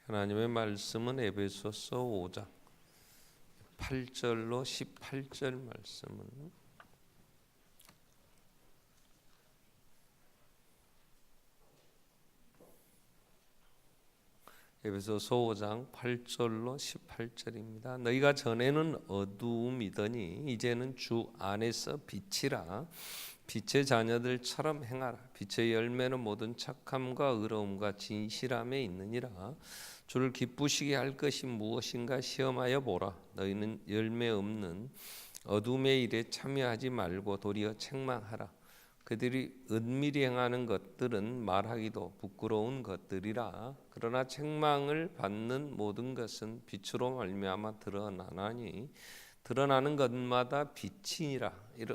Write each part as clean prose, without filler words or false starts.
하나님의 말씀은 에베소서 5장 8절로 18절 말씀은 에베소서 5장 8절로 18절입니다. 너희가 전에는 어두움이더니 이제는 주 안에서 빛이라. 빛의 자녀들처럼 행하라. 빛의 열매는 모든 착함과 의로움과 진실함에 있느니라. 주를 기쁘시게 할 것이 무엇인가 시험하여 보라. 너희는 열매 없는 어둠의 일에 참여하지 말고 도리어 책망하라. 그들이 은밀히 행하는 것들은 말하기도 부끄러운 것들이라. 그러나 책망을 받는 모든 것은 빛으로 말미암아 드러나나니 드러나는 것마다 빛이니라.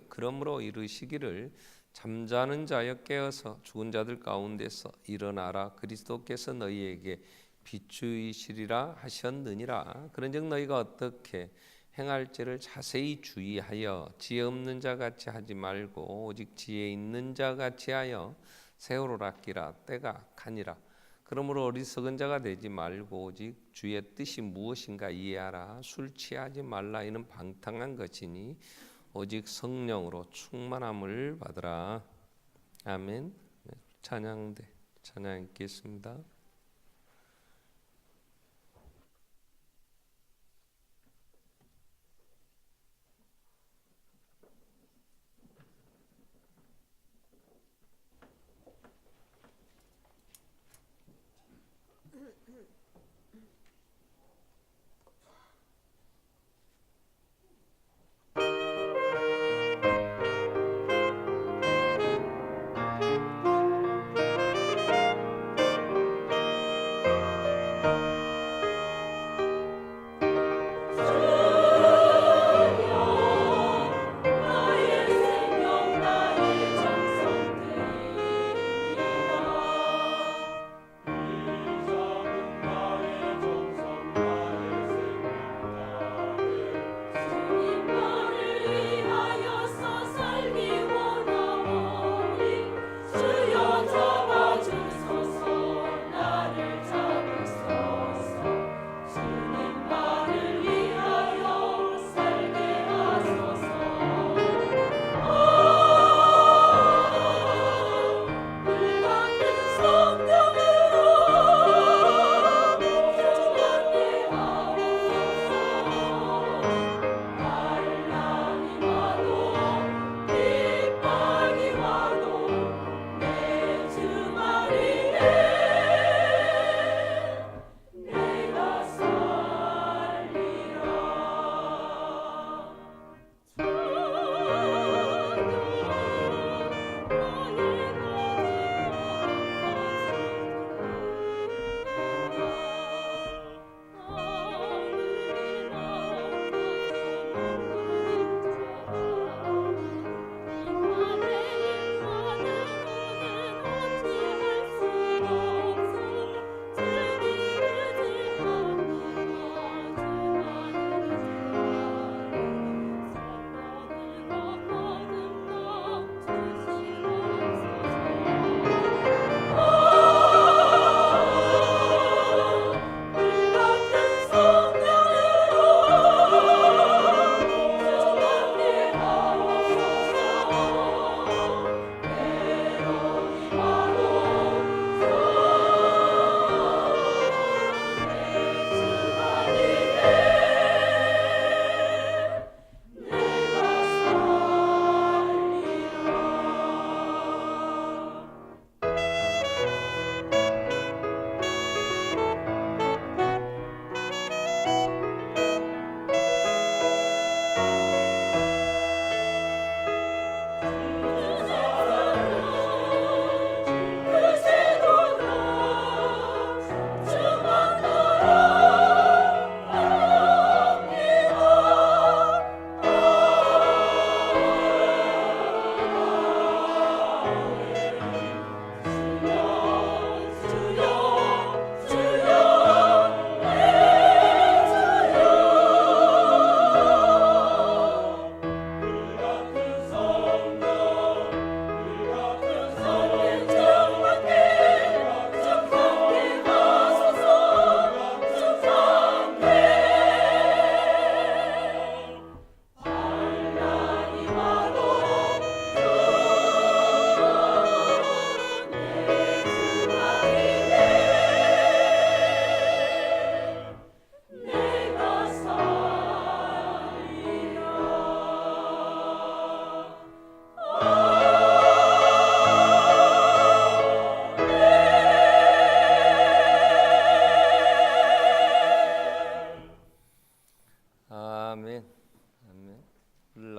그러므로 이르시기를 잠자는 자여 깨어서 죽은 자들 가운데서 일어나라. 그리스도께서 너희에게 빛주이시리라 하셨느니라. 그런즉 너희가 어떻게 행할지를 자세히 주의하여 지혜 없는 자 같이 하지 말고 오직 지혜 있는 자 같이 하여 세월을 아끼라. 때가 가니라. 그러므로 어리석은 자가 되지 말고 오직 주의 뜻이 무엇인가 이해하라. 술 취하지 말라. 이는 방탕한 것이니 오직 성령으로 충만함을 받으라. 아멘. 찬양 읽겠습니다.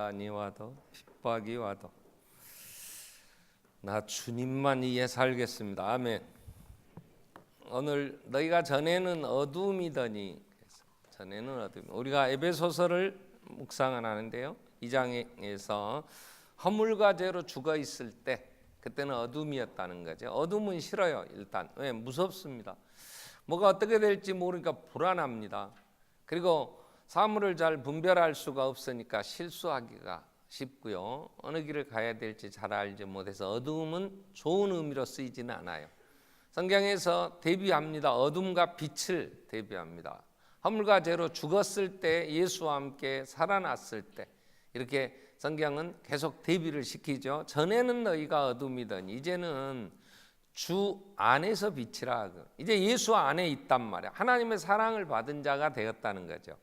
환난이 와도 핍박이 와도 나 주님만 위해 살겠습니다. 아멘. 오늘 너희가 전에는 어두움이더니, 전에는 어두움. 우리가 에베소서를 묵상을 하는데요, 2장에서 허물과 죄로 죽어 있을 때 그때는 어둠이었다는 거죠. 어둠은 싫어요. 일단 왜? 무섭습니다. 뭐가 어떻게 될지 모르니까 불안합니다. 그리고 사물을 잘 분별할 수가 없으니까 실수하기가 쉽고요, 어느 길을 가야 될지 잘 알지 못해서 어둠은 좋은 의미로 쓰이지는 않아요. 성경에서 대비합니다. 어둠과 빛을 대비합니다. 허물과 죄로 죽었을 때, 예수와 함께 살아났을 때, 이렇게 성경은 계속 대비를 시키죠. 전에는 너희가 어둠이더니 이제는 주 안에서 빛이라. 이제 예수 안에 있단 말이야. 하나님의 사랑을 받은 자가 되었다는 거죠.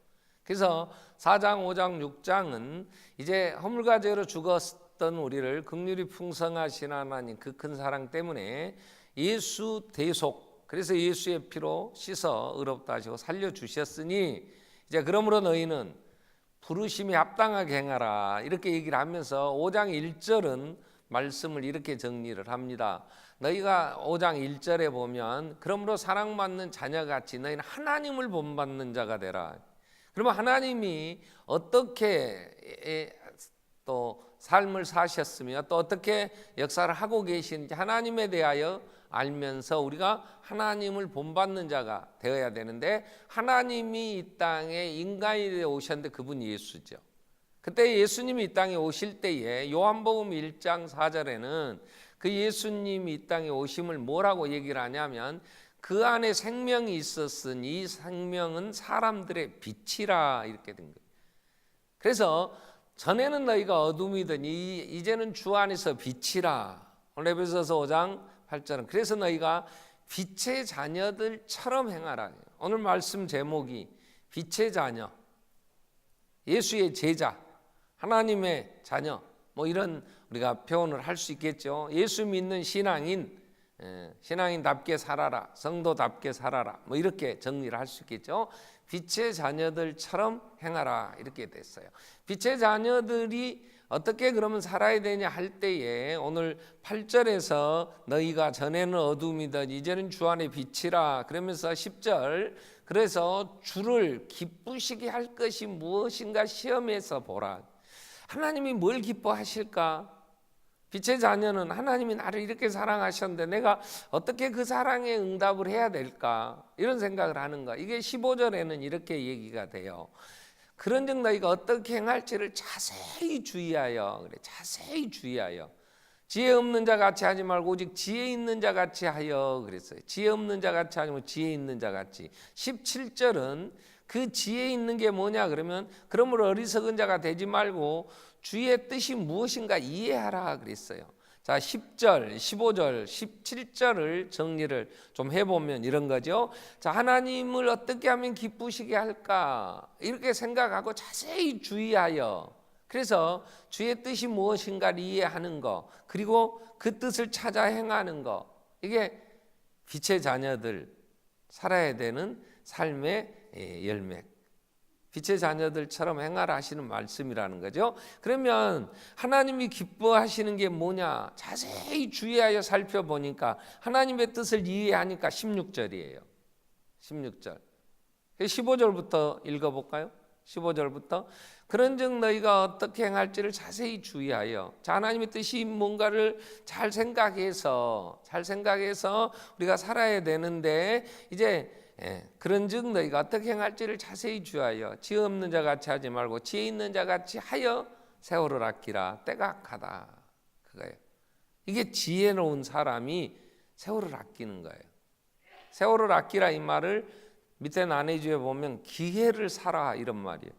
그래서 4장, 5장, 6장은 이제 허물과 죄로 죽었던 우리를 긍휼히 풍성하신 하나님 그 큰 사랑 때문에 예수 대속, 그래서 예수의 피로 씻어 의롭다 하시고 살려주셨으니 이제 그러므로 너희는 부르심이 합당하게 행하라, 이렇게 얘기를 하면서 5장 1절은 말씀을 이렇게 정리를 합니다. 너희가 5장 1절에 보면 그러므로 사랑받는 자녀같이 너희는 하나님을 본받는 자가 되라. 그러면 하나님이 어떻게 또 삶을 사셨으며 또 어떻게 역사를 하고 계신지 하나님에 대하여 알면서 우리가 하나님을 본받는 자가 되어야 되는데, 하나님이 이 땅에 인간이 되어 오셨는데 그분이 예수죠. 그때 예수님이 이 땅에 오실 때에 요한복음 1장 4절에는 그 예수님이 이 땅에 오심을 뭐라고 얘기를 하냐면 그 안에 생명이 있었으니 이 생명은 사람들의 빛이라, 이렇게 된 거예요. 그래서 전에는 너희가 어둠이더니 이제는 주 안에서 빛이라. 오늘 에베소서 5장 8절은 그래서 너희가 빛의 자녀들처럼 행하라. 오늘 말씀 제목이 빛의 자녀, 예수의 제자, 하나님의 자녀, 뭐 이런 우리가 표현을 할 수 있겠죠. 예수 믿는 신앙인, 신앙인답게 살아라, 성도답게 살아라, 뭐 이렇게 정리를 할 수 있겠죠. 빛의 자녀들처럼 행하라, 이렇게 됐어요. 빛의 자녀들이 어떻게 그러면 살아야 되냐 할 때에 오늘 8절에서 너희가 전에는 어둠이더니 이제는 주 안에 빛이라, 그러면서 10절 그래서 주를 기쁘시게 할 것이 무엇인가 시험해서 보라. 하나님이 뭘 기뻐하실까? 빛의 자녀는 하나님이 나를 이렇게 사랑하셨는데 내가 어떻게 그 사랑에 응답을 해야 될까? 이런 생각을 하는 거. 이게 15절에는 이렇게 얘기가 돼요. 그런즉 너희가 어떻게 행할지를 자세히 주의하여, 그래, 자세히 주의하여. 지혜 없는 자 같이 하지 말고 오직 지혜 있는 자 같이 하여 그랬어요. 지혜 없는 자 같이 하지 말고 지혜 있는 자 같이. 17절은 그 지혜 있는 게 뭐냐 그러면 그러므로 어리석은 자가 되지 말고 주의 뜻이 무엇인가 이해하라 그랬어요. 자, 10절, 15절, 17절을 정리를 좀 해보면 이런 거죠. 자, 하나님을 어떻게 하면 기쁘시게 할까? 이렇게 생각하고 자세히 주의하여, 그래서 주의 뜻이 무엇인가를 이해하는 거, 그리고 그 뜻을 찾아 행하는 거, 이게 빛의 자녀들 살아야 되는 삶의 열매, 빛의 자녀들처럼 행하라 하시는 말씀이라는 거죠. 그러면 하나님이 기뻐하시는 게 뭐냐? 자세히 주의하여 살펴보니까 하나님의 뜻을 이해하니까 16절이에요. 16절. 15절부터 읽어볼까요? 15절부터 그런즉 너희가 어떻게 행할지를 자세히 주의하여. 자, 하나님의 뜻이 뭔가를 잘 생각해서 우리가 살아야 되는데 이제 그런즉 너희가 어떻게 행할지를 자세히 주의하여. 지혜 없는 자 같이 하지 말고 지혜 있는 자 같이 하여 세월을 아끼라. 때가 악하다, 그거예요. 이게 지혜로운 사람이 세월을 아끼는 거예요. 세월을 아끼라 이 말을 밑에 난해주에 보면 기회를 살아, 이런 말이에요.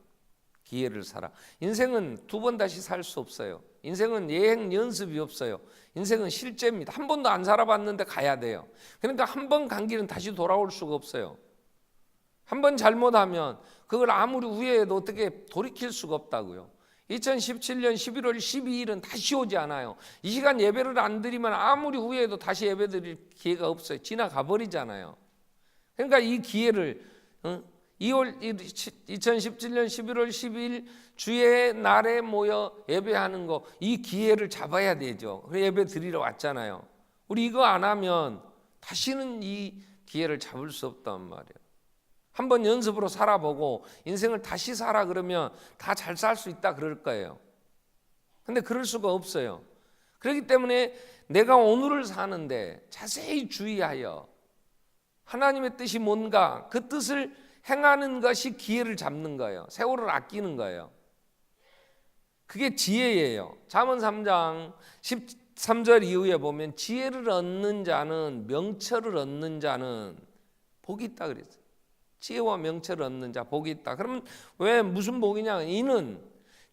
기회를 살아. 인생은 두 번 다시 살 수 없어요. 인생은 예행 연습이 없어요. 인생은 실제입니다. 한 번도 안 살아봤는데 가야 돼요. 그러니까 한 번 간 길은 다시 돌아올 수가 없어요. 한 번 잘못하면 그걸 아무리 후회해도 어떻게 돌이킬 수가 없다고요. 2017년 11월 12일은 다시 오지 않아요. 이 시간 예배를 안 드리면 아무리 후회해도 다시 예배 드릴 기회가 없어요. 지나가 버리잖아요. 그러니까 이 기회를 2017년 11월 12일 주의 날에 모여 예배하는 거, 이 기회를 잡아야 되죠. 그래서 예배 드리러 왔잖아요. 우리 이거 안 하면 다시는 이 기회를 잡을 수 없단 말이에요. 한번 연습으로 살아보고 인생을 다시 살아 그러면 다 잘 살 수 있다 그럴 거예요. 근데 그럴 수가 없어요. 그렇기 때문에 내가 오늘을 사는데 자세히 주의하여 하나님의 뜻이 뭔가 그 뜻을 행하는 것이 기회를 잡는 거예요. 세월을 아끼는 거예요. 그게 지혜예요. 잠언 3장 13절 이후에 보면 지혜를 얻는 자는, 명철을 얻는 자는 복이 있다 그랬어요. 지혜와 명철을 얻는 자 복이 있다. 그러면 왜 무슨 복이냐? 이는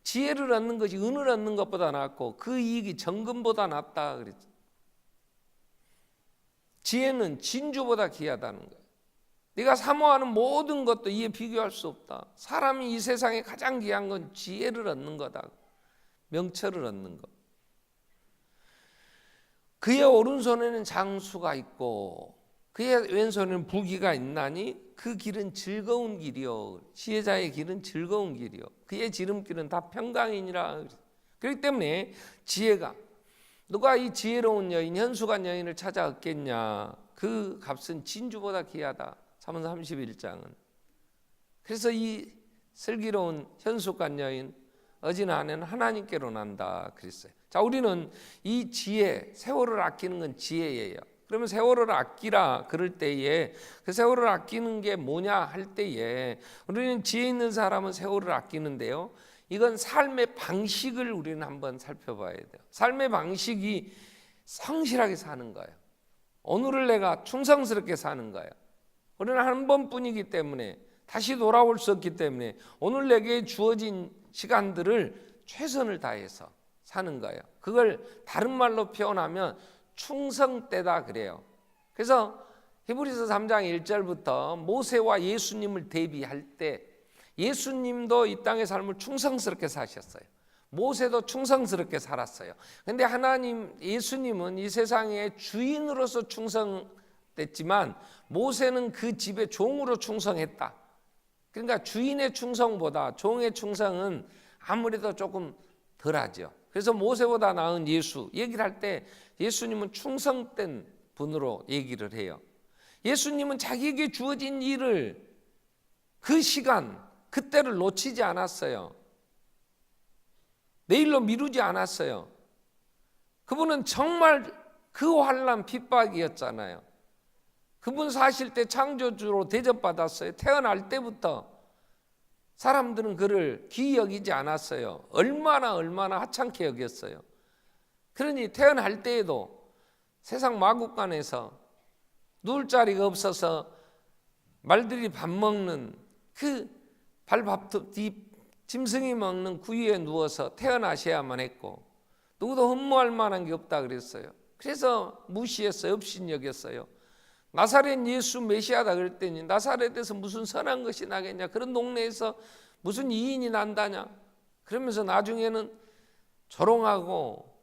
지혜를 얻는 것이 은을 얻는 것보다 낫고 그 이익이 정금보다 낫다 그랬어요. 지혜는 진주보다 귀하다는 거예요. 네가 사모하는 모든 것도 이에 비교할 수 없다. 사람이 이 세상에 가장 귀한 건 지혜를 얻는 거다. 명철을 얻는 것. 그의 오른손에는 장수가 있고 그의 왼손에는 부귀가 있나니 그 길은 즐거운 길이요. 지혜자의 길은 즐거운 길이요. 그의 지름길은 다 평강이니라. 그렇기 때문에 지혜가, 누가 이 지혜로운 여인, 현숙한 여인을 찾아 얻겠냐. 그 값은 진주보다 귀하다. 잠언 31장은. 그래서 이 슬기로운 현숙한 여인, 어진 아내는 하나님께로 난다 그랬어요. 자, 우리는 이 지혜, 세월을 아끼는 건 지혜예요. 그러면 세월을 아끼라 그럴 때에 그 세월을 아끼는 게 뭐냐 할 때에 우리는 지혜 있는 사람은 세월을 아끼는데요. 이건 삶의 방식을 우리는 한번 살펴봐야 돼요. 삶의 방식이 성실하게 사는 거예요. 오늘을 내가 충성스럽게 사는 거예요. 우리는 한 번뿐이기 때문에 다시 돌아올 수 없기 때문에 오늘 내게 주어진 시간들을 최선을 다해서 사는 거예요. 그걸 다른 말로 표현하면 충성 때다 그래요. 그래서 히브리서 3장 1절부터 모세와 예수님을 대비할 때 예수님도 이 땅의 삶을 충성스럽게 사셨어요. 모세도 충성스럽게 살았어요. 근데 하나님, 예수님은 이 세상의 주인으로서 충성됐지만 모세는 그 집의 종으로 충성했다. 그러니까 주인의 충성보다 종의 충성은 아무래도 조금 덜하죠. 그래서 모세보다 나은 예수 얘기를 할 때 예수님은 충성된 분으로 얘기를 해요. 예수님은 자기에게 주어진 일을 그 시간, 그때를 놓치지 않았어요. 내일로 미루지 않았어요. 그분은 정말 그 환난 핍박이었잖아요. 그분 사실 때 창조주로 대접받았어요. 태어날 때부터 사람들은 그를 귀히 여기지 않았어요. 얼마나 하찮게 여겼어요. 그러니 태어날 때에도 세상 마국간에서 누울 자리가 없어서 말들이 밥 먹는 그 발밥도 짐승이 먹는 구유에 누워서 태어나셔야만 했고 누구도 흠모할 만한 게 없다 그랬어요. 그래서 무시했어요. 업신여겼어요. 나사렛 예수 메시아다 그랬더니 나사렛에서 무슨 선한 것이 나겠냐, 그런 동네에서 무슨 이인이 난다냐, 그러면서 나중에는 조롱하고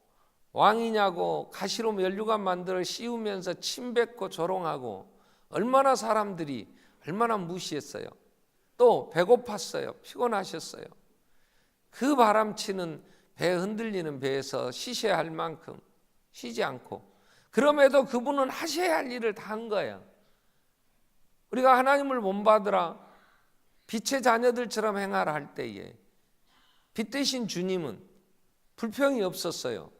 왕이냐고 가시로 면류관 만들어 씌우면서 침 뱉고 조롱하고 얼마나 사람들이 얼마나 무시했어요. 또 배고팠어요. 피곤하셨어요. 그 바람치는 배 흔들리는 배에서 쉬셔야 할 만큼 쉬지 않고, 그럼에도 그분은 하셔야 할 일을 다 한 거예요. 우리가 하나님을 본받으라, 빛의 자녀들처럼 행하라 할 때에 빛 대신 주님은 불평이 없었어요.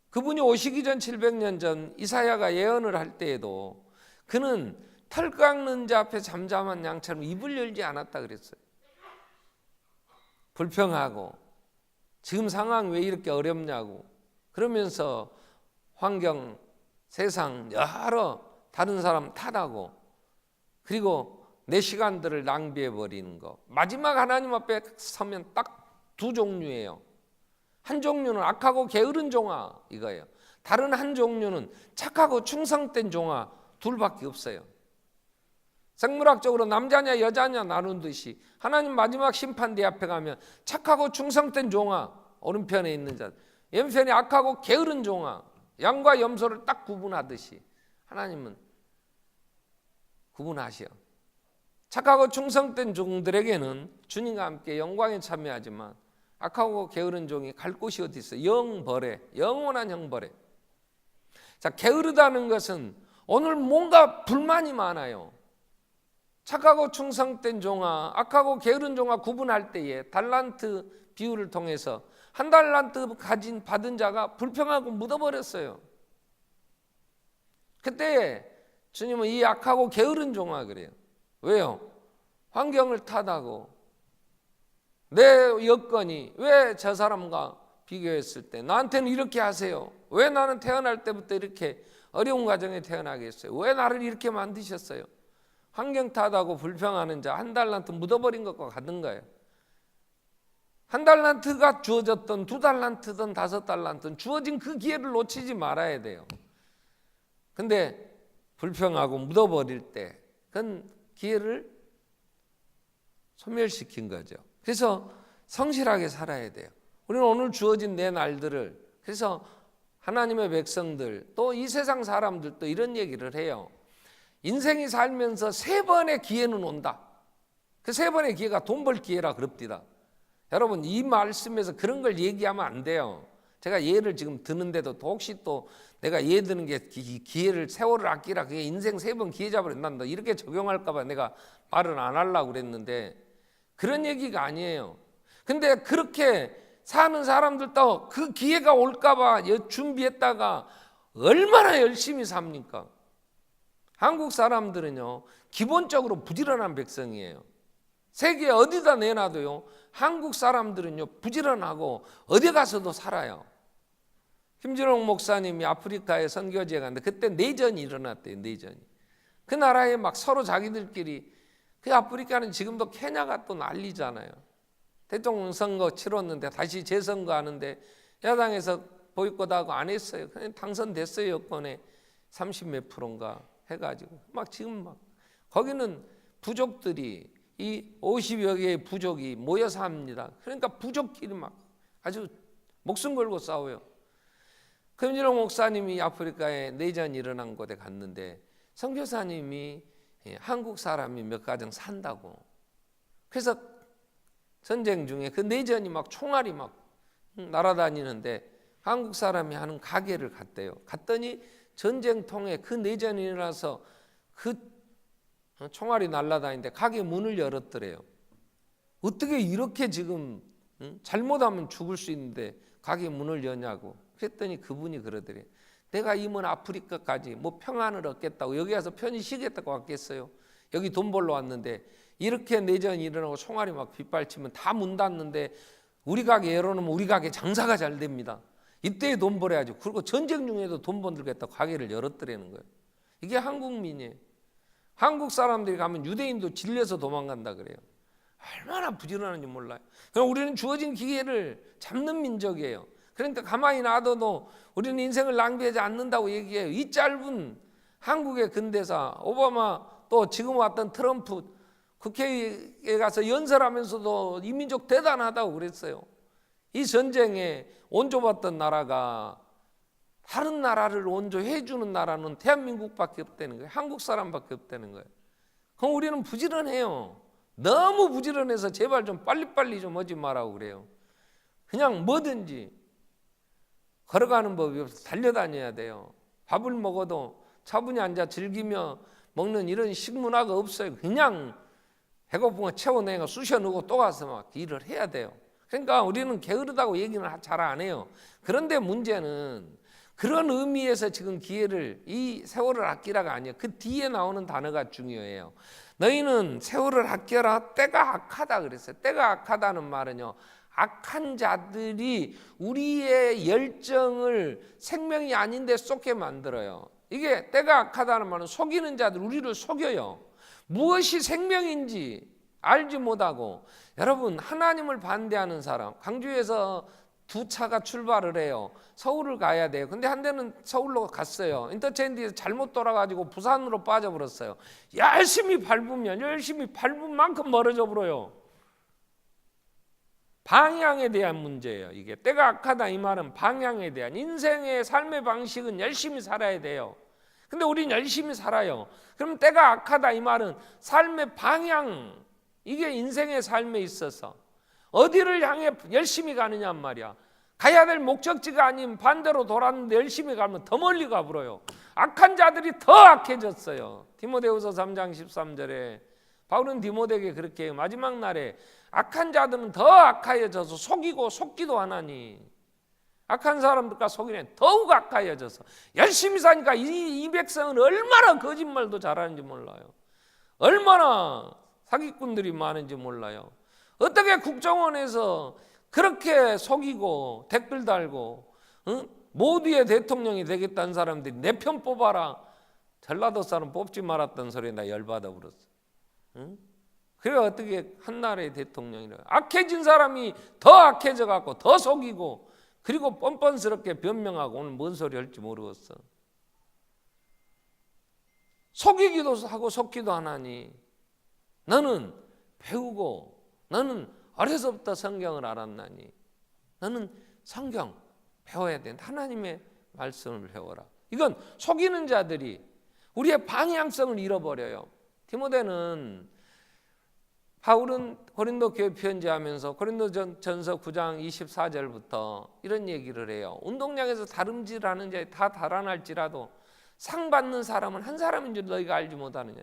그분이 오시기 전 700년 전 이사야가 예언을 할 때에도 그는 털 깎는 자 앞에 잠잠한 양처럼 입을 열지 않았다 그랬어요. 불평하고 지금 상황 왜 이렇게 어렵냐고 그러면서 환경, 세상 여러 다른 사람 탓하고 그리고 내 시간들을 낭비해 버리는 거. 마지막 하나님 앞에 서면 딱 두 종류예요. 한 종류는 악하고 게으른 종아 이거예요. 다른 한 종류는 착하고 충성된 종아, 둘밖에 없어요. 생물학적으로 남자냐 여자냐 나누듯이 하나님 마지막 심판대 앞에 가면 착하고 충성된 종아 오른편에 있는 자, 왼편에 악하고 게으른 종아, 양과 염소를 딱 구분하듯이 하나님은 구분하셔. 착하고 충성된 종들에게는 주님과 함께 영광에 참여하지만 악하고 게으른 종이 갈 곳이 어디 있어요? 영벌에, 영원한 형벌에. 자, 게으르다는 것은 오늘 뭔가 불만이 많아요. 착하고 충성된 종아, 악하고 게으른 종아 구분할 때에 달란트 비유를 통해서 한 달란트 받은 자가 불평하고 묻어버렸어요. 그때 주님은 이 악하고 게으른 종아 그래요. 왜요? 환경을 탓하고 내 여건이 왜 저 사람과 비교했을 때 나한테는 이렇게 하세요? 왜 나는 태어날 때부터 이렇게 어려운 가정에 태어나게 했어요? 왜 나를 이렇게 만드셨어요? 환경 탓하고 불평하는 자 한 달란트 묻어버린 것과 같은 거예요. 한 달란트가 주어졌던 2달란트든 5달란트든 주어진 그 기회를 놓치지 말아야 돼요. 근데 불평하고 묻어버릴 때 그건 기회를 소멸시킨 거죠. 그래서 성실하게 살아야 돼요. 우리는 오늘 주어진 내 날들을, 그래서 하나님의 백성들 또 이 세상 사람들도 이런 얘기를 해요. 인생이 살면서 3번의 기회는 온다. 그 3번의 기회가 돈 벌 기회라 그럽디다. 여러분 이 말씀에서 그런 걸 얘기하면 안 돼요. 제가 예를 지금 드는데도 혹시 또 내가 예 드는 게 기회를 세월을 아끼라, 그게 인생 3번 기회 잡으란다 이렇게 적용할까 봐 내가 말을 안 하려고 그랬는데 그런 얘기가 아니에요. 근데 그렇게 사는 사람들도 그 기회가 올까 봐 준비했다가 얼마나 열심히 삽니까? 한국 사람들은요 기본적으로 부지런한 백성이에요. 세계 어디다 내놔도요 한국 사람들은요 부지런하고 어디 가서도 살아요. 김진홍 목사님이 아프리카에 선교지에 갔는데 그때 내전이 일어났대요. 내전이. 그 나라에 막 서로 자기들끼리, 그 아프리카는 지금도 케냐가 또 난리잖아요. 대통령 선거 치렀는데 다시 재선거하는데 야당에서 보이콧하고 안 했어요. 그냥 당선됐어요. 여권에 30몇 %인가 해가지고 막 지금 막 거기는 부족들이 이 50여 개의 부족이 모여서 합니다. 그러니까 부족끼리 막 아주 목숨 걸고 싸워요. 김진홍 목사님이 아프리카에 내전이 일어난 곳에 갔는데 선교사님이 한국 사람이 몇 가정 산다고. 그래서 전쟁 중에 그 내전이 막 총알이 막 날아다니는데 한국 사람이 하는 가게를 갔대요. 갔더니 전쟁통에 그 내전이 일어나서 그 총알이 날아다니는데 가게 문을 열었더래요. 어떻게 이렇게 지금 잘못하면 죽을 수 있는데 가게 문을 여냐고. 그랬더니 그분이 그러더래요. 내가 이번 아프리카까지 뭐 평안을 얻겠다고 여기 와서 편히 쉬겠다고 왔겠어요. 여기 돈 벌러 왔는데 이렇게 내전이 일어나고 총알이 막 빗발치면 다 문 닫는데 우리 가게 열어놓으면 우리 가게 장사가 잘 됩니다. 이때 돈 벌어야죠. 그리고 전쟁 중에도 돈 벌겠다고 가게를 열었더라는 거예요. 이게 한국민이에요. 한국 사람들이 가면 유대인도 질려서 도망간다 그래요. 얼마나 부지런한지 몰라요. 그럼 우리는 주어진 기회를 잡는 민족이에요. 그러니까 가만히 놔둬도 우리는 인생을 낭비하지 않는다고 얘기해요. 이 짧은 한국의 근대사, 오바마 또 지금 왔던 트럼프 국회에 가서 연설하면서도 이 민족 대단하다고 그랬어요. 이 전쟁에 원조받던 나라가 다른 나라를 원조해 주는 나라는 대한민국밖에 없다는 거예요. 한국 사람밖에 없다는 거예요. 그럼 우리는 부지런해요. 너무 부지런해서 제발 좀 빨리빨리 좀 하지 말라고 그래요. 그냥 뭐든지 걸어가는 법이 없어서 달려다녀야 돼요. 밥을 먹어도 차분히 앉아 즐기며 먹는 이런 식문화가 없어요. 그냥 배고프면 채워내고 쑤셔 넣고 또 가서 막 일을 해야 돼요. 그러니까 우리는 게으르다고 얘기는 잘 안 해요. 그런데 문제는 그런 의미에서 지금 기회를, 이 세월을 아끼라가 아니에요. 그 뒤에 나오는 단어가 중요해요. 너희는 세월을 아껴라. 때가 악하다 그랬어요. 때가 악하다는 말은요, 악한 자들이 우리의 열정을 생명이 아닌데 쏟게 만들어요. 이게 때가 악하다는 말은 속이는 자들, 우리를 속여요. 무엇이 생명인지 알지 못하고. 여러분, 하나님을 반대하는 사람, 광주에서 2차가 출발을 해요. 서울을 가야 돼요. 근데 한 대는 서울로 갔어요. 인터체인지에서 잘못 돌아가지고 부산으로 빠져버렸어요. 열심히 밟은 만큼 멀어져 버려요. 방향에 대한 문제예요. 이게 때가 악하다 이 말은 방향에 대한, 인생의 삶의 방식은 열심히 살아야 돼요. 근데 우린 열심히 살아요. 그럼 때가 악하다 이 말은 삶의 방향, 이게 인생의 삶에 있어서 어디를 향해 열심히 가느냐 말이야. 가야 될 목적지가 아닌 반대로 돌았는데 열심히 가면 더 멀리 가버려요. 악한 자들이 더 악해졌어요. 디모데후서 3장 13절에 바울은 디모데에게 그렇게 해요. 마지막 날에 악한 자들은 더 악하여져서 속이고 속기도 하나니, 악한 사람들과 속이는 더욱 악하여져서 열심히 사니까 이 백성은 얼마나 거짓말도 잘하는지 몰라요. 얼마나 사기꾼들이 많은지 몰라요. 어떻게 국정원에서 그렇게 속이고 댓글 달고 모두의 대통령이 되겠다는 사람들이 내 편 뽑아라, 전라도 사람 뽑지 말았던 소리에 나 열받아 버렸어. 그래 어떻게 한나라의 대통령이라. 악해진 사람이 더 악해져 갖고 더 속이고 그리고 뻔뻔스럽게 변명하고 오늘 뭔 소리 할지 모르겠어. 속이기도 하고 속기도 하나니 너는 배우고 너는 어려서부터 성경을 알았나니 너는 성경 배워야 된다. 하나님의 말씀을 배워라. 이건 속이는 자들이 우리의 방향성을 잃어버려요. 디모데는 바울은 고린도 교회 편지하면서 고린도전서 9장 24절부터 이런 얘기를 해요. 운동장에서 다름질하는 자에 다 달아날지라도 상 받는 사람은 한 사람인 줄 너희가 알지 못하느냐.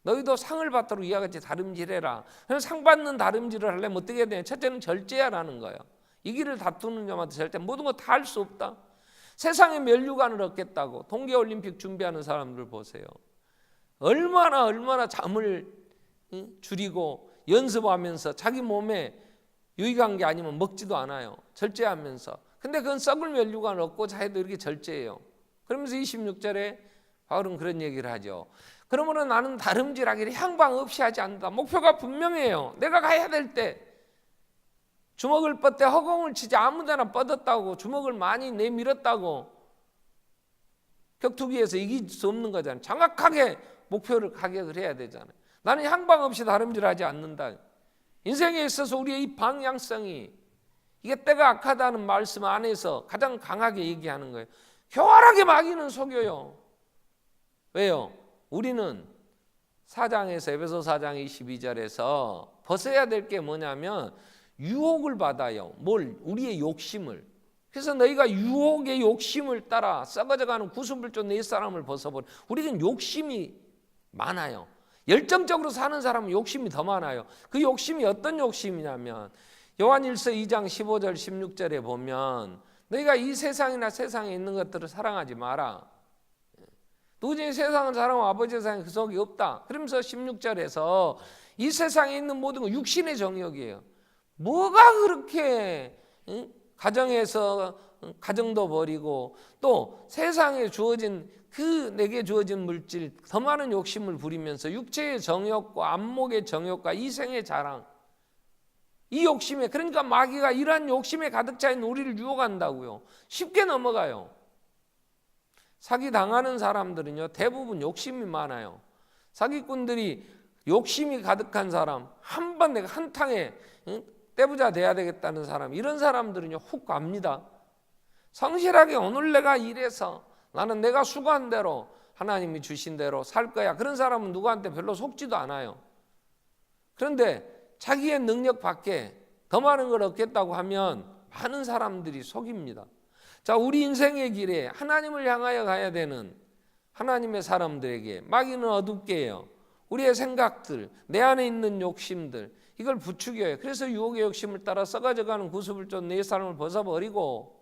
너희도 상을 받도록 이와 같이 다름질해라. 상 받는 다름질을 하려면 어떻게 해야 되냐. 첫째는 절제하라는 거예요. 이 길을 다투는 자마다 절대 모든 거 다 할 수 없다. 세상의 면류관을 얻겠다고 동계올림픽 준비하는 사람들 보세요. 얼마나 잠을 줄이고 연습하면서 자기 몸에 유익한 게 아니면 먹지도 않아요. 절제하면서. 근데 그건 썩을 면류관을 얻고자 해도 이렇게 절제해요. 그러면서 26절에 바울은 그런 얘기를 하죠. 그러므로 나는 다름질하기를 향방 없이 하지 않는다. 목표가 분명해요. 내가 가야 될 때 주먹을 뻗대 허공을 치지 아무데나 뻗었다고 주먹을 많이 내밀었다고 격투기에서 이길 수 없는 거잖아요. 정확하게 목표를 가격을 해야 되잖아요. 나는 향방 없이 다름질하지 않는다. 인생에 있어서 우리의 이 방향성이 이게 때가 악하다는 말씀 안에서 가장 강하게 얘기하는 거예요. 교활하게 마귀는 속여요. 왜요? 우리는 4장에서 에베소 4장 22절에서 벗어야 될 게 뭐냐면 유혹을 받아요. 우리의 욕심을. 그래서 너희가 유혹의 욕심을 따라 썩어져가는 구수불존 네 사람을 벗어버려. 우리는 욕심이 많아요. 열정적으로 사는 사람은 욕심이 더 많아요. 그 욕심이 어떤 욕심이냐면 요한일서 2장 15절 16절에 보면 너희가 이 세상이나 세상에 있는 것들을 사랑하지 마라. 누구든지 세상을 사랑하고 아버지 세상에 그 속이 없다. 그러면서 16절에서 이 세상에 있는 모든 건 육신의 정욕이에요. 뭐가 그렇게 가정에서 가정도 버리고 또 세상에 주어진 내게 주어진 물질 더 많은 욕심을 부리면서 육체의 정욕과 안목의 정욕과 이생의 자랑, 이 욕심에, 그러니까 마귀가 이러한 욕심에 가득 차 있는 우리를 유혹한다고요. 쉽게 넘어가요. 사기 당하는 사람들은요 대부분 욕심이 많아요. 사기꾼들이 욕심이 가득한 사람, 한 번 내가 한탕에 떼부자 돼야 되겠다는 사람, 이런 사람들은요 훅 갑니다. 성실하게 오늘 내가 일해서 나는 내가 수고한 대로 하나님이 주신 대로 살 거야. 그런 사람은 누구한테 별로 속지도 않아요. 그런데 자기의 능력 밖에 더 많은 걸 얻겠다고 하면 많은 사람들이 속입니다. 자, 우리 인생의 길에 하나님을 향하여 가야 되는 하나님의 사람들에게 마귀는 어둡게 해요. 우리의 생각들, 내 안에 있는 욕심들, 이걸 부추겨요. 그래서 유혹의 욕심을 따라 썩어져가는 구수불존 네 사람을 벗어버리고,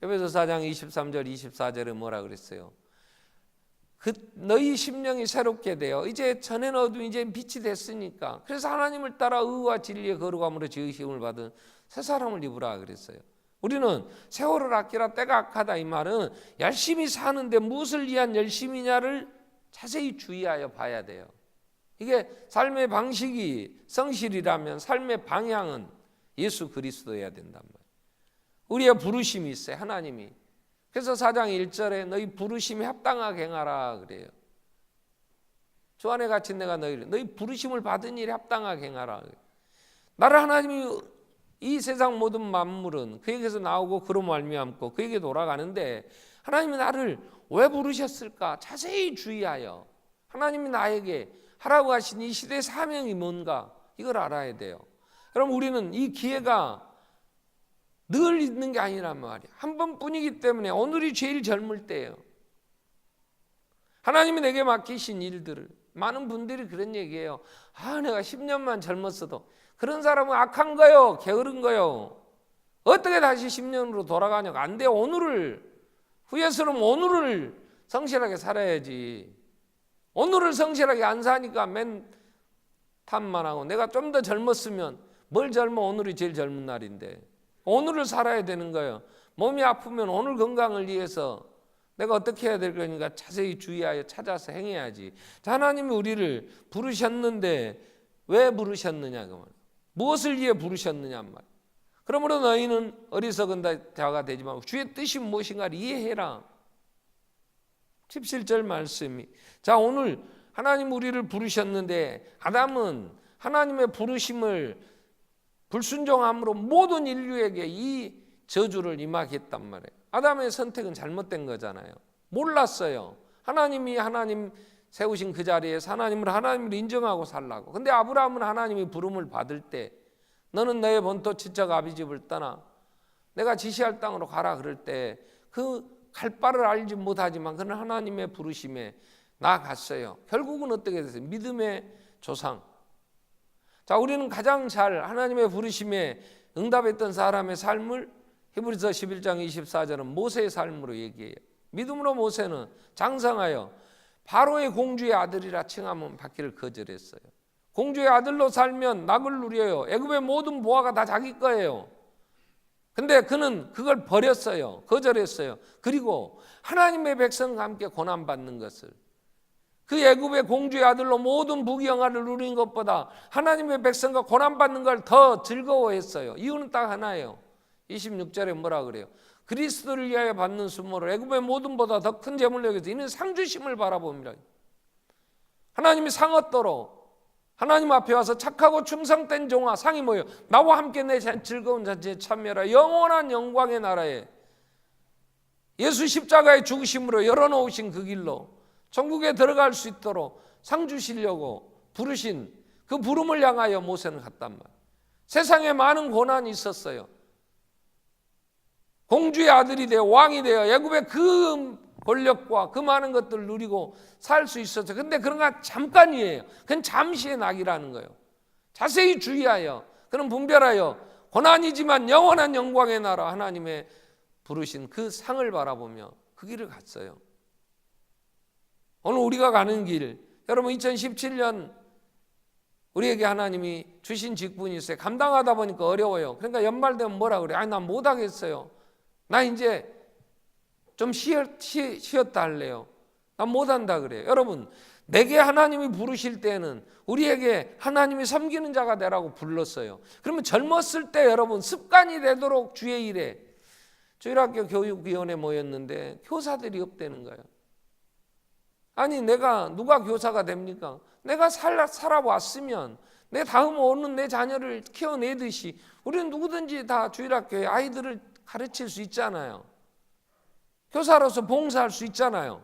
에베소 4장 23절 24절에 뭐라 그랬어요? 너희 심령이 새롭게 되어 이제 전에는 어둠이 이제 빛이 됐으니까, 그래서 하나님을 따라 의와 진리의 거룩함으로 지으심을 받은 새 사람을 입으라 그랬어요. 우리는 세월을 아끼라 때가 악하다 이 말은 열심히 사는데 무엇을 위한 열심이냐를 자세히 주의하여 봐야 돼요. 이게 삶의 방식이 성실이라면 삶의 방향은 예수 그리스도여야 된단 말이에요. 우리의 부르심이 있어요. 하나님이. 그래서 4장 1절에 너희 부르심에 합당하게 행하라 그래요. 주 안에 갇힌 내가 너희 부르심을 받은 일에 합당하게 행하라. 나를 하나님이 이 세상 모든 만물은 그에게서 나오고 그로 말미암고 그에게 돌아가는데 하나님이 나를 왜 부르셨을까? 자세히 주의하여 하나님이 나에게 하라고 하신 이 시대의 사명이 뭔가 이걸 알아야 돼요. 여러분, 우리는 이 기회가 늘 있는 게 아니란 말이에요. 한 번뿐이기 때문에 오늘이 제일 젊을 때예요. 하나님이 내게 맡기신 일들을, 많은 분들이 그런 얘기해요. 내가 10년만 젊었어도. 그런 사람은 악한 거요, 게으른 거요. 어떻게 다시 10년으로 돌아가냐고. 안 돼. 오늘을, 후회스러우면 오늘을 성실하게 살아야지. 오늘을 성실하게 안 사니까 맨 탓만 하고, 내가 좀 더 젊었으면, 뭘 젊어, 오늘이 제일 젊은 날인데. 오늘을 살아야 되는 거예요. 몸이 아프면 오늘 건강을 위해서 내가 어떻게 해야 될 거니까 자세히 주의하여 찾아서 행해야지. 하나님이 우리를 부르셨는데 왜 부르셨느냐 그 말. 무엇을 위해 부르셨느냐 말. 그러므로 너희는 어리석은 자가 되지 말고 주의 뜻이 무엇인가를 이해해라. 17절 말씀이. 자, 오늘 하나님 우리를 부르셨는데 아담은 하나님의 부르심을 불순종함으로 모든 인류에게 이 저주를 임하게 했단 말이에요. 아담의 선택은 잘못된 거잖아요. 몰랐어요. 하나님이 하나님 세우신 그 자리에서 하나님을 인정하고 살라고. 근데 아브라함은 하나님이 부름을 받을 때 너는 너의 본토 친척 아비 집을 떠나 내가 지시할 땅으로 가라 그럴 때 그 갈 바를 알지 못하지만 그는 하나님의 부르심에 나아갔어요. 결국은 어떻게 됐어요? 믿음의 조상. 자, 우리는 가장 잘 하나님의 부르심에 응답했던 사람의 삶을 히브리서 11장 24절은 모세의 삶으로 얘기해요. 믿음으로 모세는 장성하여 바로의 공주의 아들이라 칭함을 받기를 거절했어요. 공주의 아들로 살면 낙을 누려요. 애굽의 모든 보화가 다 자기 거예요. 근데 그는 그걸 버렸어요. 거절했어요. 그리고 하나님의 백성과 함께 고난받는 것을, 그 애굽의 공주의 아들로 모든 부귀영화를 누린 것보다 하나님의 백성과 고난받는 걸 더 즐거워했어요. 이유는 딱 하나예요. 26절에 뭐라 그래요? 그리스도를 위하여 받는 수모를 애굽의 모든보다 더 큰 재물을 여겨서 이는 상주심을 바라봅니다. 하나님이 상 얻도록 하나님 앞에 와서 착하고 충성된 종아, 상이 뭐예요? 나와 함께 내 즐거운 잔치에 참여하라. 영원한 영광의 나라에 예수 십자가의 죽으심으로 열어놓으신 그 길로 천국에 들어갈 수 있도록 상 주시려고 부르신 그 부름을 향하여 모세는 갔단 말이에요. 세상에 많은 고난이 있었어요. 공주의 아들이 되어 왕이 되어 애굽의 그 권력과 그 많은 것들을 누리고 살 수 있었어요. 근데 그런 건 잠깐이에요. 그건 잠시의 낙이라는 거예요. 자세히 주의하여, 그는 분별하여 고난이지만 영원한 영광의 나라 하나님의 부르신 그 상을 바라보며 그 길을 갔어요. 오늘 우리가 가는 길, 여러분 2017년 우리에게 하나님이 주신 직분이 있어요. 감당하다 보니까 어려워요. 그러니까 연말 되면 뭐라 그래요? 난 못하겠어요. 나 이제 좀 쉬었다 할래요. 난 못한다 그래요. 여러분, 내게 하나님이 부르실 때는 우리에게 하나님이 섬기는 자가 되라고 불렀어요. 그러면 젊었을 때 여러분 습관이 되도록 주의 일에, 주일학교 교육위원회 모였는데 교사들이 없다는 거예요. 아니, 누가 교사가 됩니까? 내가 살아왔으면 내 다음 오는 내 자녀를 키워내듯이 우리는 누구든지 다 주일학교에 아이들을 가르칠 수 있잖아요. 교사로서 봉사할 수 있잖아요.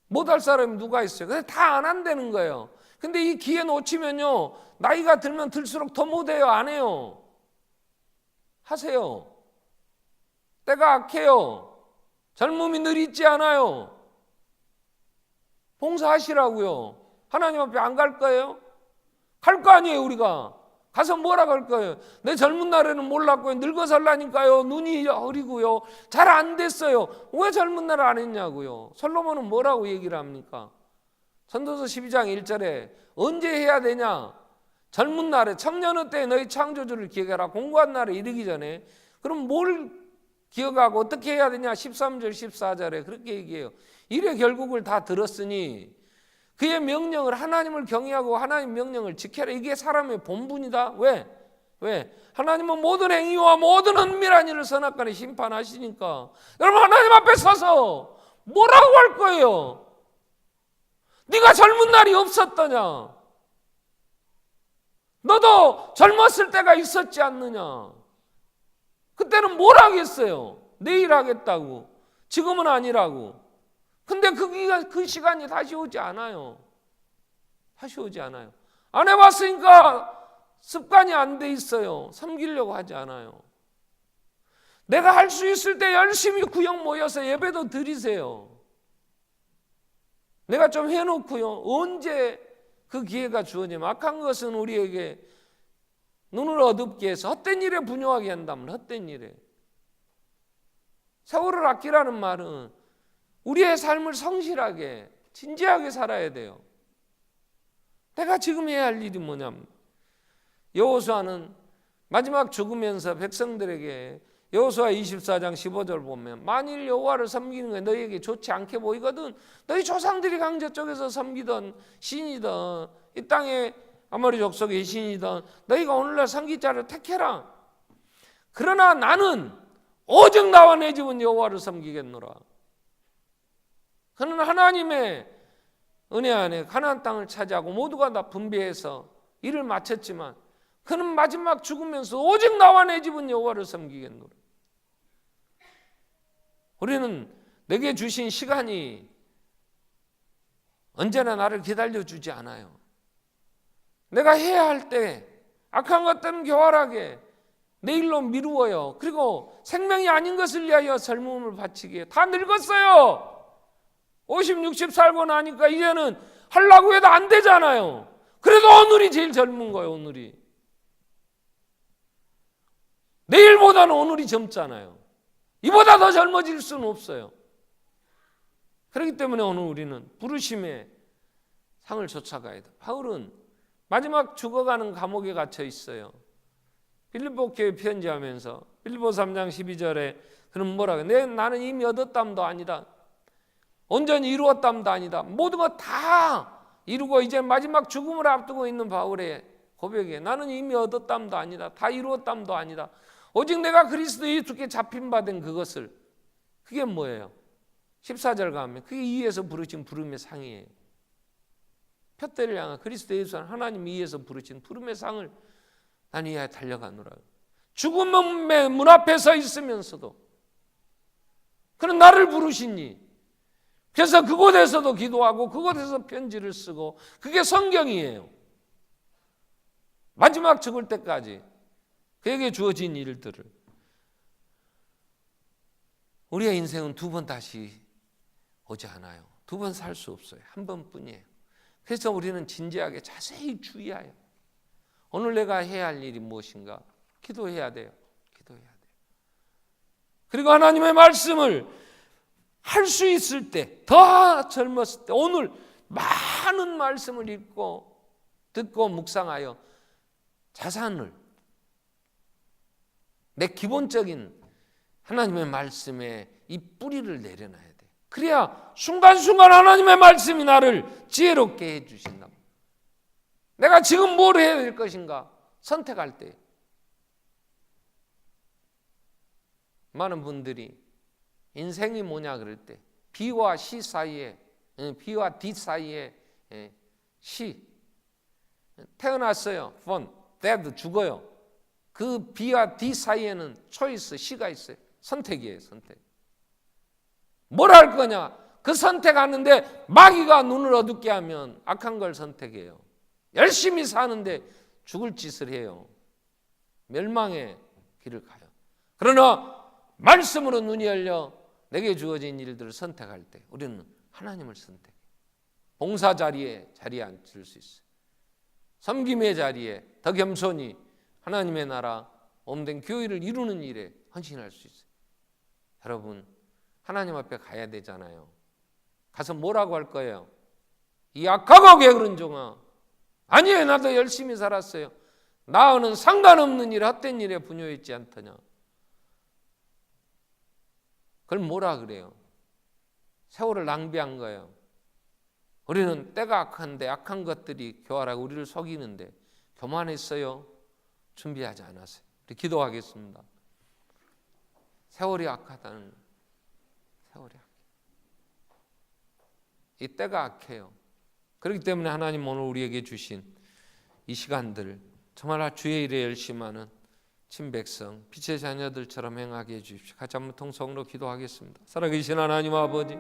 못할 사람이 누가 있어요? 근데 다 안 한다는 거예요. 근데 이 기회 놓치면요, 나이가 들면 들수록 더 못해요. 안 해요. 하세요. 때가 악해요. 젊음이 늘 있지 않아요. 봉사하시라고요. 하나님 앞에 안 갈 거예요? 갈 거 아니에요. 우리가 가서 뭐라고 할 거예요? 내 젊은 날에는 몰랐고요. 늙어 살라니까요. 눈이 어리고요. 잘 안 됐어요. 왜 젊은 날에 안 했냐고요. 솔로몬은 뭐라고 얘기를 합니까? 전도서 12장 1절에 언제 해야 되냐? 젊은 날에 청년의 때에 너희 창조주를 기억해라. 공고한 날에 이르기 전에. 그럼 뭘 기억하고 어떻게 해야 되냐? 13절 14절에 그렇게 얘기해요. 이래 결국을 다 들었으니 그의 명령을, 하나님을 경외하고 하나님 명령을 지켜라. 이게 사람의 본분이다. 왜? 하나님은 모든 행위와 모든 은밀한 일을 선악간에 심판하시니까. 여러분, 하나님 앞에 서서 뭐라고 할 거예요? 네가 젊은 날이 없었더냐? 너도 젊었을 때가 있었지 않느냐? 그때는 뭘 하겠어요? 내일 하겠다고. 지금은 아니라고. 근데 그 시간이 다시 오지 않아요. 다시 오지 않아요. 안 해봤으니까 습관이 안 돼 있어요. 섬기려고 하지 않아요. 내가 할 수 있을 때 열심히 구역 모여서 예배도 드리세요. 내가 좀 해놓고요. 언제 그 기회가 주어지면 악한 것은 우리에게 눈을 어둡게 해서 헛된 일에 분요하게 한다면 헛된 일에. 세월을 아끼라는 말은 우리의 삶을 성실하게 진지하게 살아야 돼요. 내가 지금 해야 할 일이 뭐냐면 여호수아는 마지막 죽으면서 백성들에게 여호수아 24장 15절 보면 만일 여호와를 섬기는 게 너희에게 좋지 않게 보이거든 너희 조상들이 강저 쪽에서 섬기던 신이든 이 땅에 아모리 족속의 신이든 너희가 오늘날 섬길 자를 택해라. 그러나 나는 오직 나와 내 집은 여호와를 섬기겠노라. 그는 하나님의 은혜 안에 가나안 땅을 차지하고 모두가 다 분배해서 일을 마쳤지만 그는 마지막 죽으면서 오직 나와 내 집은 여호와를 섬기겠노라. 우리는 내게 주신 시간이 언제나 나를 기다려주지 않아요. 내가 해야 할 때 악한 것들은 교활하게 내일로 미루어요. 그리고 생명이 아닌 것을 위하여 젊음을 바치기에 다 늙었어요. 50, 60 살고 나니까 이제는 하려고 해도 안 되잖아요. 그래도 오늘이 제일 젊은 거예요. 오늘이. 내일보다는 오늘이 젊잖아요. 이보다 더 젊어질 수는 없어요. 그렇기 때문에 오늘 우리는 부르심의 상을 쫓아가야 돼. 바울은 마지막 죽어가는 감옥에 갇혀 있어요. 빌립보 교회 편지하면서 빌립보 3장 12절에 그는 뭐라고 해요? 나는 이미 얻었담도 아니다. 온전히 이루었담도 아니다. 모든 것 다 이루고 이제 마지막 죽음을 앞두고 있는 바울의 고백에 나는 이미 얻었담도 아니다. 다 이루었담도 아니다. 오직 내가 그리스도 예수께 잡힌 바 된 그것을. 그게 뭐예요? 14절 가면 그게 이에서 부르신 부름의 상이에요. 푯대를 향한 그리스도 예수 하나님이 이에서 부르신 부름의 상을 난 이에 달려가노라. 죽음의 문 앞에 서 있으면서도 그는 나를 부르시니 그래서 그곳에서도 기도하고 그곳에서 편지를 쓰고 그게 성경이에요. 마지막 죽을 때까지 그에게 주어진 일들을. 우리의 인생은 두 번 다시 오지 않아요. 두 번 살 수 없어요. 한 번뿐이에요. 그래서 우리는 진지하게 자세히 주의하여 오늘 내가 해야 할 일이 무엇인가 기도해야 돼요. 기도해야 돼요. 그리고 하나님의 말씀을 할 수 있을 때, 더 젊었을 때 오늘 많은 말씀을 읽고 듣고 묵상하여 자산을 내 기본적인 하나님의 말씀에 이 뿌리를 내려놔야 돼. 그래야 순간순간 하나님의 말씀이 나를 지혜롭게 해주신다. 내가 지금 뭘 해야 될 것인가 선택할 때 많은 분들이 인생이 뭐냐 그럴 때 B와 C 사이에 B와 D 사이에 C 태어났어요. born, dead 죽어요. 그 B와 D 사이에는 choice C가 있어요. 선택이에요. 선택. 뭘 할 거냐 그 선택하는데 마귀가 눈을 어둡게 하면 악한 걸 선택해요. 열심히 사는데 죽을 짓을 해요. 멸망의 길을 가요. 그러나 말씀으로 눈이 열려 내게 주어진 일들을 선택할 때 우리는 하나님을 선택해요. 봉사 자리에 앉을 수 있어요. 섬김의 자리에 더 겸손히 하나님의 나라 몸된 교회를 이루는 일에 헌신할 수 있어요. 여러분 하나님 앞에 가야 되잖아요. 가서 뭐라고 할 거예요? 이 악하고 게으른 종아 아니에요. 나도 열심히 살았어요. 나와는 상관없는 일 헛된 일에 분요했지 않더냐. 그걸 뭐라 그래요? 세월을 낭비한 거예요. 우리는 때가 악한데 악한 것들이 교활하고 우리를 속이는데 교만했어요? 준비하지 않았어요. 우리 기도하겠습니다. 세월이 악하다는 세월이 악해. 이 때가 악해요. 그렇기 때문에 하나님 오늘 우리에게 주신 이 시간들 정말 주의 일에 열심하는 친백성 빛의 자녀들처럼 행하게 해주십시오. 같이 한번 통성으로 기도하겠습니다. 살아계신 하나님 아버지,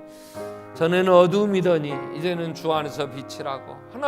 전에는 어두움이더니 이제는 주 안에서 빛이라고 하나